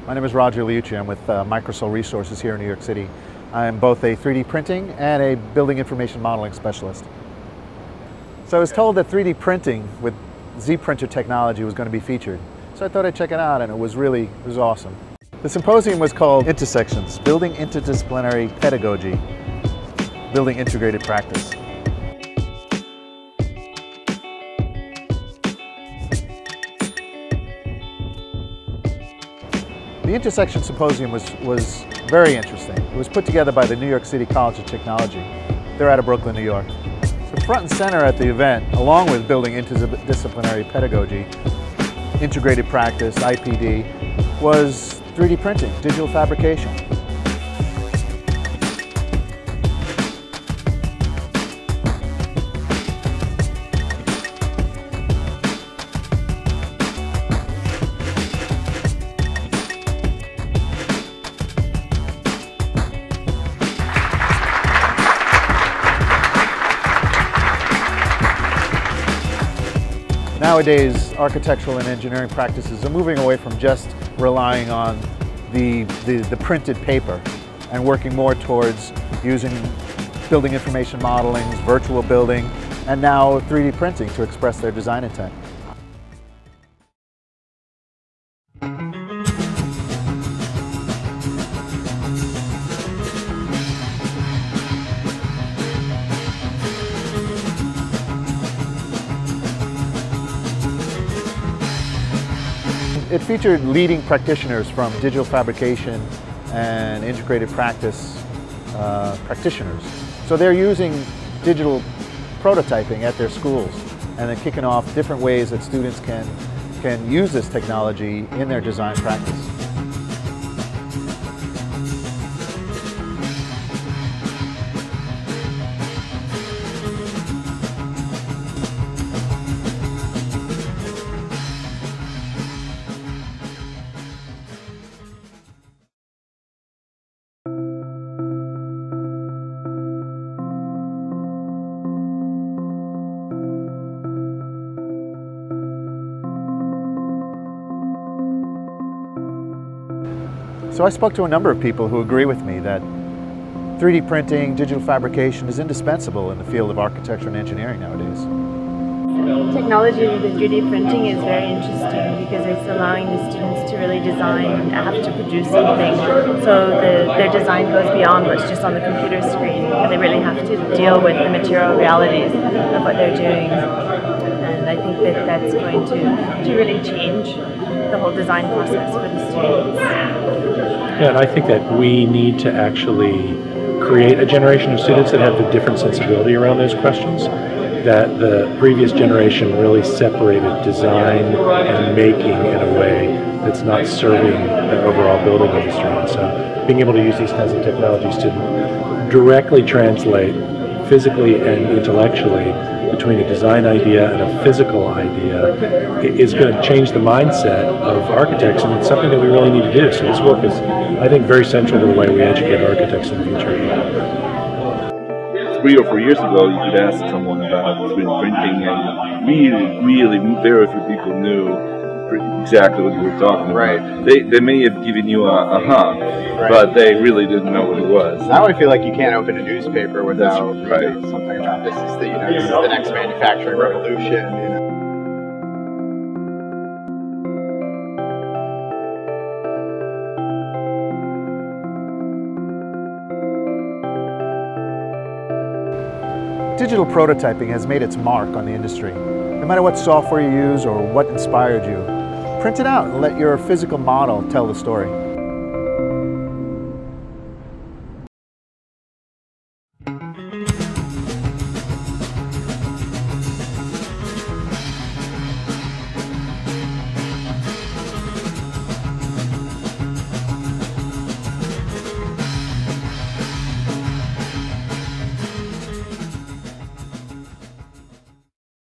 My name is Roger Liucci. I'm with Microsol Resources here in New York City. I'm both a 3D printing and a building information modeling specialist. So I was told that 3D printing with Z printer technology was going to be featured. So I thought I'd check it out, and it was awesome. The symposium was called Intersections, Building Interdisciplinary Pedagogy, Building Integrated Practice. The Intersection Symposium was very interesting. It was put together by the New York City College of Technology. They're out of Brooklyn, New York. So front and center at the event, along with building interdisciplinary pedagogy, integrated practice, IPD, was 3D printing, digital fabrication. Nowadays, architectural and engineering practices are moving away from just relying on the printed paper and working more towards using building information modeling, virtual building, and now 3D printing to express their design intent. It featured leading practitioners from digital fabrication and integrated practice practitioners. So they're using digital prototyping at their schools and then kicking off different ways that students can use this technology in their design practice. So I spoke to a number of people who agree with me that 3D printing, digital fabrication is indispensable in the field of architecture and engineering nowadays. Technology with 3D printing is very interesting because it's allowing the students to really design and have to produce something. So their design goes beyond what's just on the computer screen. They really have to deal with the material realities of what they're doing. And I think that that's going to really change the whole design process for the students. Yeah, and I think that we need to actually create a generation of students that have the different sensibility around those questions. That the previous generation really separated design and making in a way that's not serving the overall building industry. And so being able to use these kinds of technologies to directly translate physically and intellectually between a design idea and a physical idea is going to change the mindset of architects, and it's something that we really need to do. So this work is, I think, very central to the way we educate architects in the future. 3 or 4 years ago, you could ask someone about 3D printing, and really very few people knew exactly what you were talking about. Right. They may have given you a right. but they really didn't know what it was. Now I feel like you can't open a newspaper without right. something about this is the next manufacturing revolution. Digital prototyping has made its mark on the industry. No matter what software you use or what inspired you, print it out and let your physical model tell the story.